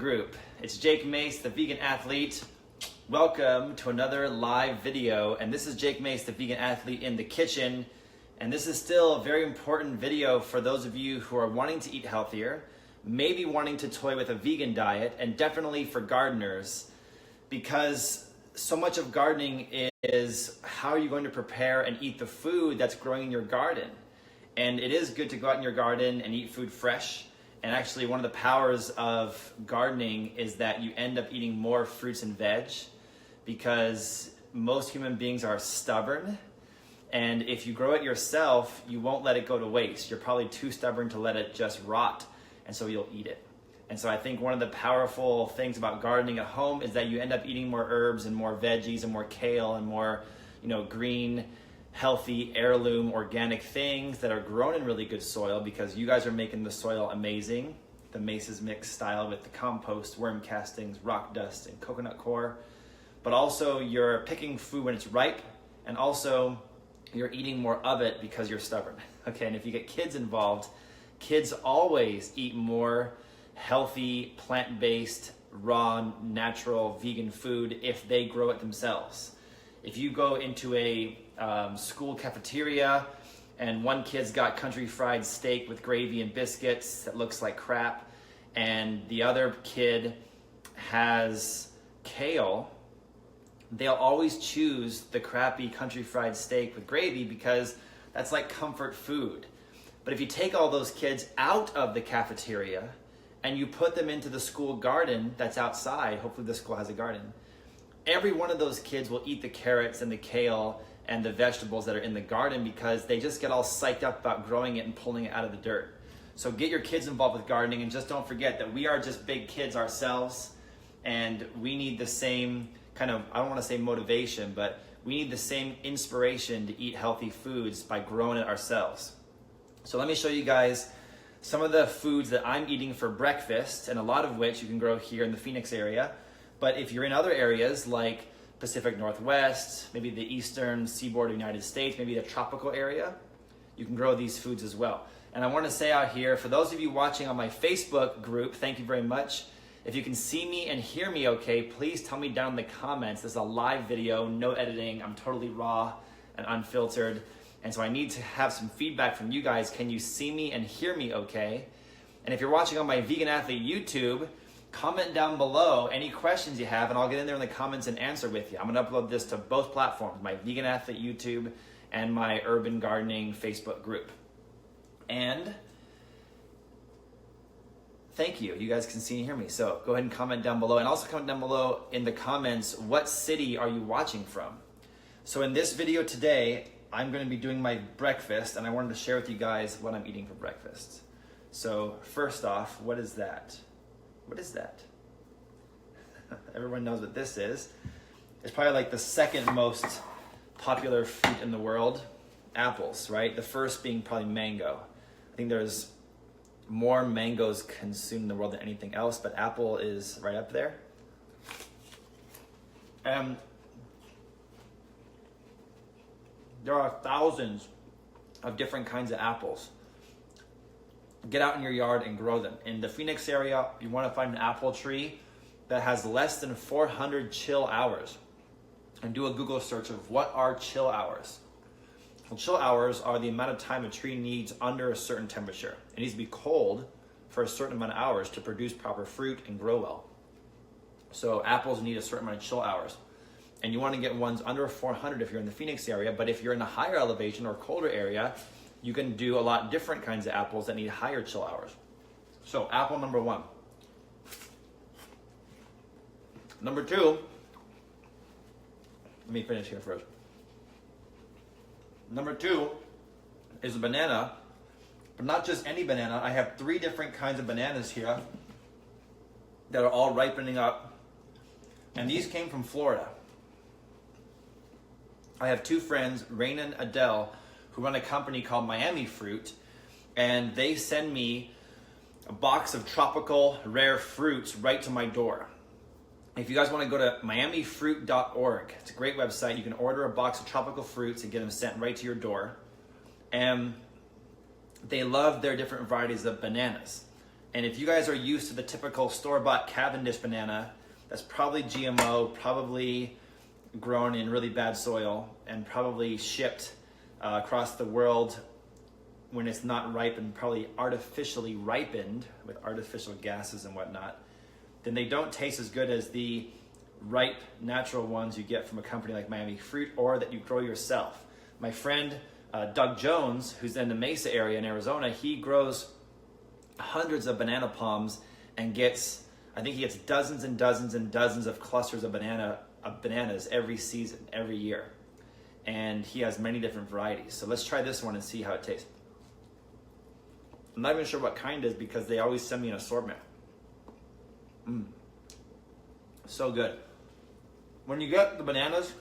Group. It's Jake Mace, the vegan athlete. Welcome to another live video. And this is Jake Mace, the vegan athlete in the kitchen. And this is still a very important video for those of you who are wanting to eat healthier, maybe wanting to toy with a vegan diet, and definitely for gardeners, because so much of gardening is how are you going to prepare and eat the food that's growing in your garden. And it is good to go out in your garden and eat food fresh. And actually, one of the powers of gardening is that you end up eating more fruits and veg, because most human beings are stubborn. And if you grow it yourself, you won't let it go to waste. You're probably too stubborn to let it just rot, and so you'll eat it. And so I think one of the powerful things about gardening at home is that you end up eating more herbs and more veggies and more kale and more, green, healthy, heirloom, organic things that are grown in really good soil, because you guys are making the soil amazing. The Mace's Mix style with the compost, worm castings, rock dust, and coconut coir. But also you're picking food when it's ripe, and also you're eating more of it because you're stubborn. Okay, and if you get kids involved, kids always eat more healthy, plant-based, raw, natural, vegan food if they grow it themselves. If you go into a school cafeteria and one kid's got country fried steak with gravy and biscuits that looks like crap, and the other kid has kale, they'll always choose the crappy country fried steak with gravy because that's like comfort food. But if you take all those kids out of the cafeteria and you put them into the school garden that's outside, hopefully the school has a garden, every one of those kids will eat the carrots and the kale and the vegetables that are in the garden, because they just get all psyched up about growing it and pulling it out of the dirt. So get your kids involved with gardening, and just don't forget that we are just big kids ourselves, and we need the same kind of, I don't want to say motivation, but we need the same inspiration to eat healthy foods by growing it ourselves. So let me show you guys some of the foods that I'm eating for breakfast, and a lot of which you can grow here in the Phoenix area. But if you're in other areas like Pacific Northwest, maybe the eastern seaboard of the United States, maybe the tropical area, you can grow these foods as well. And I want to say out here, for those of you watching on my Facebook group, thank you very much. If you can see me and hear me okay, please tell me down in the comments. This is a live video, no editing. I'm totally raw and unfiltered. And so I need to have some feedback from you guys. Can you see me and hear me okay? And if you're watching on my Vegan Athlete YouTube, comment down below any questions you have, and I'll get in there in the comments and answer with you. I'm going to upload this to both platforms, my Vegan Athlete YouTube and my Urban Gardening Facebook group. And thank you. You guys can see and hear me. So go ahead and comment down below, and also comment down below in the comments, what city are you watching from? So in this video today, I'm going to be doing my breakfast, and I wanted to share with you guys what I'm eating for breakfast. So first off, what is that? What is that? Everyone knows what this is. It's probably like the second most popular fruit in the world. Apples, right? The first being probably mango. I think there's more mangoes consumed in the world than anything else, but apple is right up there. There are thousands of different kinds of apples. Get out in your yard and grow them. In the Phoenix area, you want to find an apple tree that has less than 400 chill hours. And do a Google search of what are chill hours. Well, chill hours are the amount of time a tree needs under a certain temperature. It needs to be cold for a certain amount of hours to produce proper fruit and grow well. So apples need a certain amount of chill hours. And you want to get ones under 400 if you're in the Phoenix area, but if you're in a higher elevation or colder area, you can do a lot different kinds of apples that need higher chill hours. So apple number one. Number two, let me finish here first. Number two is a banana, but not just any banana. I have 3 different kinds of bananas here that are all ripening up, and these came from Florida. I have 2 friends, Rain and Adele, who run a company called Mamey Fruit, and they send me a box of tropical rare fruits right to my door. If you guys want to go to miamifruit.org, it's a great website. You can order a box of tropical fruits and get them sent right to your door. And they love their different varieties of bananas. And if you guys are used to the typical store-bought Cavendish banana, that's probably GMO, probably grown in really bad soil, and probably shipped across the world when it's not ripened, probably artificially ripened with artificial gases and whatnot, then they don't taste as good as the ripe, natural ones you get from a company like Mamey Fruit or that you grow yourself. My friend Doug Jones, who's in the Mesa area in Arizona, he grows hundreds of banana palms and gets, I think he gets dozens and dozens and dozens of clusters of bananas every season, every year. And he has many different varieties. So let's try this one and see how it tastes. I'm not even sure what kind it is because they always send me an assortment. So good. When you get the bananas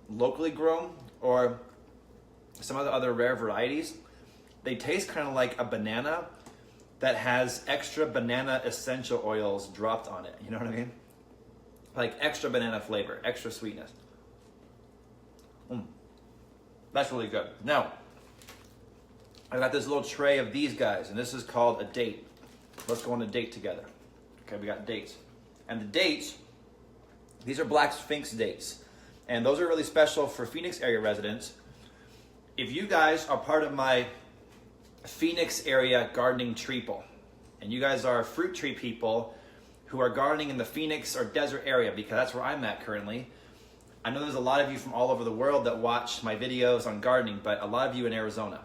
locally grown or some of the other rare varieties, they taste kind of like a banana that has extra banana essential oils dropped on it. You know what I mean? Like extra banana flavor, extra sweetness. That's really good. Now, I got this little tray of these guys, and this is called a date. Let's go on a date together. Okay, we got dates. And the dates, these are black sphinx dates. And those are really special for Phoenix area residents. If you guys are part of my Phoenix area gardening treeple, and you guys are fruit tree people who are gardening in the Phoenix or desert area, because that's where I'm at currently. I know there's a lot of you from all over the world that watch my videos on gardening, but a lot of you in Arizona.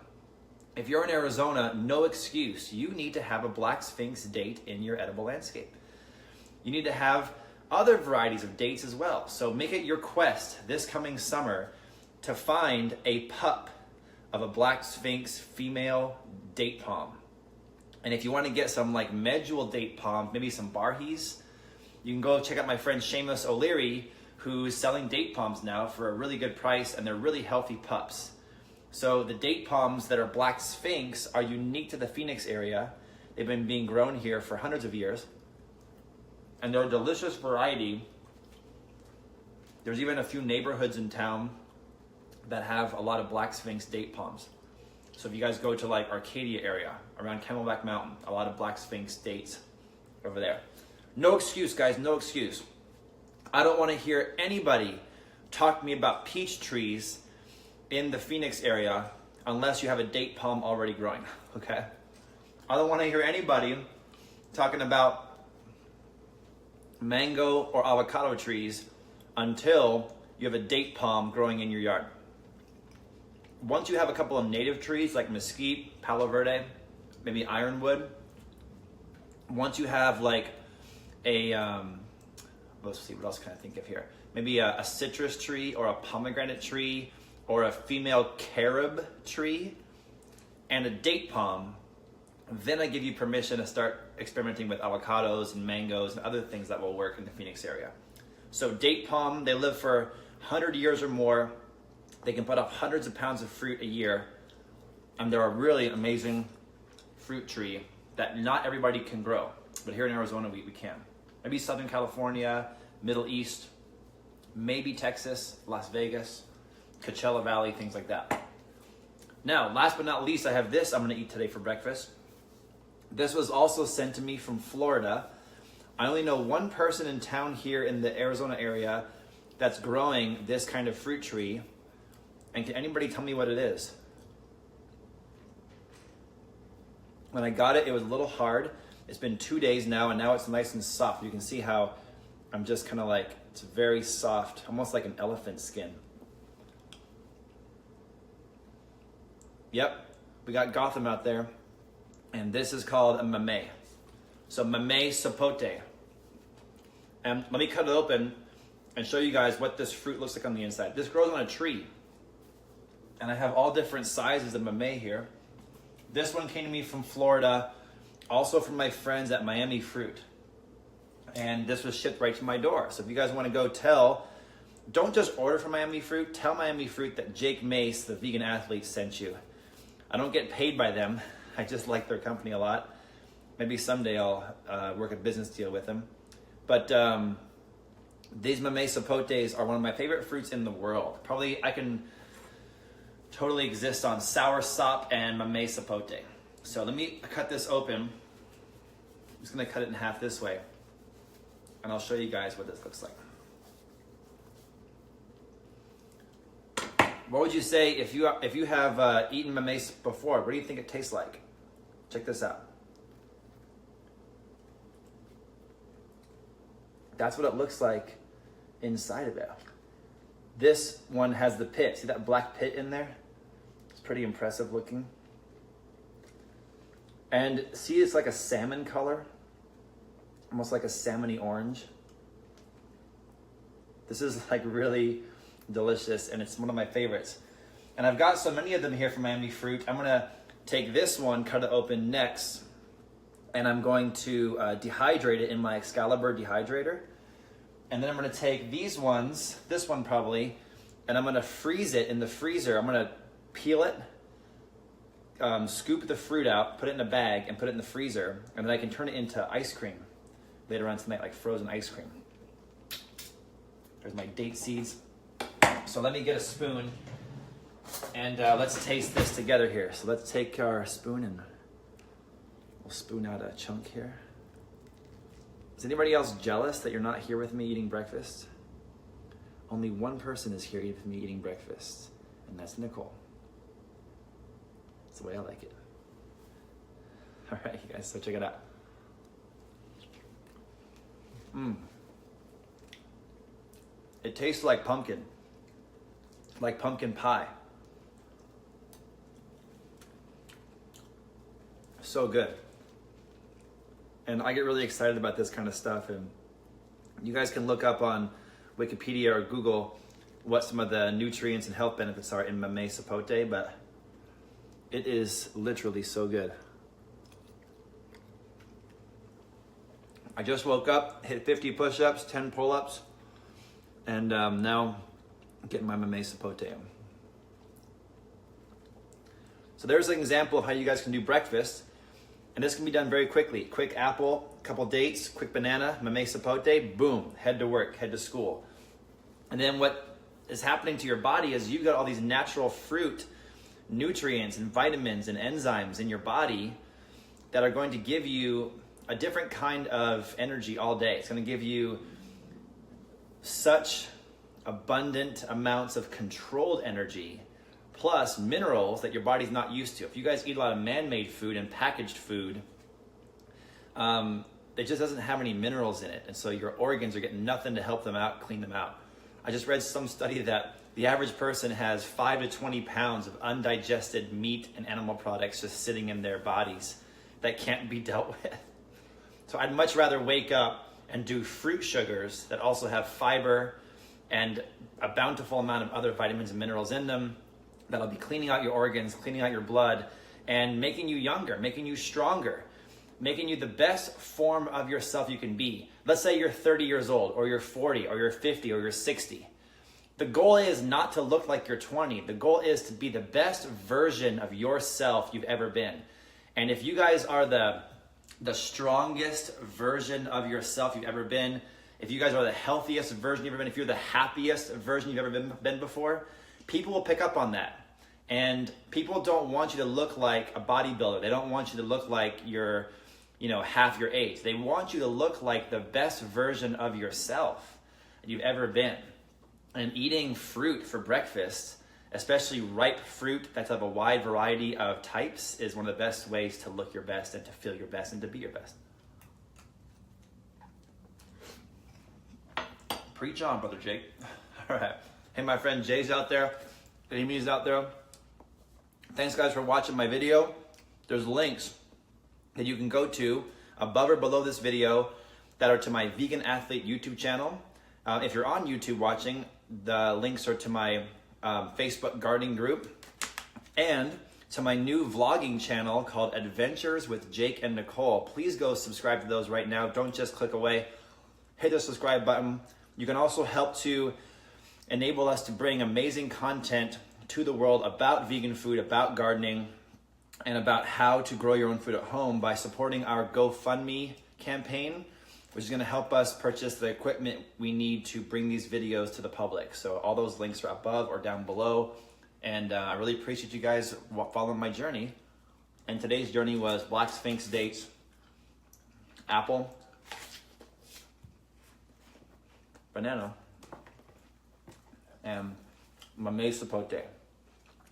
If you're in Arizona, no excuse. You need to have a black sphinx date in your edible landscape. You need to have other varieties of dates as well. So make it your quest this coming summer to find a pup of a black sphinx female date palm. And if you want to get some like medjool date palm, maybe some barhees, you can go check out my friend Seamus O'Leary, who's selling date palms now for a really good price, and they're really healthy pups. So the date palms that are black sphinx are unique to the Phoenix area. They've been being grown here for hundreds of years. And they're a delicious variety. There's even a few neighborhoods in town that have a lot of black sphinx date palms. So if you guys go to like Arcadia area, around Camelback Mountain, a lot of black sphinx dates over there. No excuse, guys, no excuse. I don't want to hear anybody talk to me about peach trees in the Phoenix area unless you have a date palm already growing, okay? I don't want to hear anybody talking about mango or avocado trees until you have a date palm growing in your yard. Once you have a couple of native trees like mesquite, palo verde, maybe ironwood, once you have like a, let's see, what else can I think of here? Maybe a citrus tree or a pomegranate tree or a female carob tree and a date palm, then I give you permission to start experimenting with avocados and mangoes and other things that will work in the Phoenix area. So date palm, they live for 100 years or more. They can put up hundreds of pounds of fruit a year. And they're a really amazing fruit tree that not everybody can grow. But here in Arizona, we can. Maybe Southern California, Middle East, maybe Texas, Las Vegas, Coachella Valley, things like that. Now, last but not least, I have this I'm gonna eat today for breakfast. This was also sent to me from Florida. I only know one person in town here in the Arizona area that's growing this kind of fruit tree. And can anybody tell me what it is? When I got it, it was a little hard. It's been 2 days now, and now it's nice and soft. You can see how I'm just kind of like, it's very soft, almost like an elephant skin. Yep, we got Gotham out there, and this is called a Mamey. So Mamey Sapote. And let me cut it open and show you guys what this fruit looks like on the inside. This grows on a tree. And I have all different sizes of Mamey here. This one came to me from Florida, also from my friends at Mamey Fruit. And this was shipped right to my door. So if you guys want to go don't just order from Mamey Fruit, tell Mamey Fruit that Jake Mace, the vegan athlete, sent you. I don't get paid by them. I just like their company a lot. Maybe someday I'll work a business deal with them. But these Mamey Sapotes are one of my favorite fruits in the world. Probably I can totally exist on Soursop and Mamey Sapote. So let me cut this open just gonna cut it in half this way, and I'll show you guys what this looks like. What would you say if you have eaten Mamey before? What do you think it tastes like? Check this out. That's what it looks like inside of it. This one has the pit. See that black pit in there? It's pretty impressive looking. And see, it's like a salmon color, almost like a salmony orange. This is like really delicious, and it's one of my favorites. And I've got so many of them here from Mamey Fruit. I'm gonna take this one, cut it open next, and I'm going to dehydrate it in my Excalibur dehydrator. And then I'm gonna take these ones, this one probably, and I'm gonna freeze it in the freezer. I'm gonna peel it, scoop the fruit out, put it in a bag, and put it in the freezer, and then I can turn it into ice cream later on tonight, like frozen ice cream. There's my date seeds. So let me get a spoon, and let's taste this together here. So let's take our spoon and we'll spoon out a chunk here. Is anybody else jealous that you're not here with me eating breakfast? Only one person is here with me eating breakfast, and that's Nicole. That's the way I like it. All right, you guys, so check it out. It tastes like pumpkin pie. So good. And I get really excited about this kind of stuff, and you guys can look up on Wikipedia or Google what some of the nutrients and health benefits are in Mamey Sapote, but it is literally so good. I just woke up, hit 50 push-ups, 10 pull-ups, and now getting my Mamey Sapote. So there's an example of how you guys can do breakfast, and this can be done very quickly. Quick apple, couple dates, quick banana, Mamey Sapote, boom, head to work, head to school. And then what is happening to your body is you've got all these natural fruit nutrients and vitamins and enzymes in your body that are going to give you a different kind of energy all day. It's going to give you such abundant amounts of controlled energy, plus minerals that your body's not used to. If you guys eat a lot of man-made food and packaged food, it just doesn't have any minerals in it. And so your organs are getting nothing to help them out, clean them out. I just read some study that the average person has 5 to 20 pounds of undigested meat and animal products just sitting in their bodies that can't be dealt with. So I'd much rather wake up and do fruit sugars that also have fiber and a bountiful amount of other vitamins and minerals in them that'll be cleaning out your organs, cleaning out your blood, and making you younger, making you stronger, making you the best form of yourself you can be. Let's say you're 30 years old, or you're 40, or you're 50, or you're 60. The goal is not to look like you're 20. The goal is to be the best version of yourself you've ever been. And if you guys are the strongest version of yourself you've ever been, if you guys are the healthiest version you've ever been, if you're the happiest version you've ever been before, people will pick up on that. And people don't want you to look like a bodybuilder. They don't want you to look like you're, half your age. They want you to look like the best version of yourself you've ever been. And eating fruit for breakfast, especially ripe fruit that's of a wide variety of types, is one of the best ways to look your best and to feel your best and to be your best. Preach on, Brother Jake. All right. Hey, my friend Jay's out there. Amy's out there. Thanks, guys, for watching my video. There's links that you can go to above or below this video that are to my Vegan Athlete YouTube channel. If you're on YouTube watching, the links are to my Facebook gardening group and to my new vlogging channel called Adventures with Jake and Nicole. Please go subscribe to those right now. Don't just click away. Hit the subscribe button. You can also help to enable us to bring amazing content to the world about vegan food, about gardening, and about how to grow your own food at home by supporting our GoFundMe campaign, which is going to help us purchase the equipment we need to bring these videos to the public. So all those links are above or down below. And I really appreciate you guys following my journey. And today's journey was Black Sphinx dates apple, banana, and Mamey Sapote.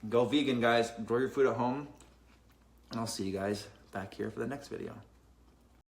Go vegan, guys. Enjoy your food at home. And I'll see you guys back here for the next video.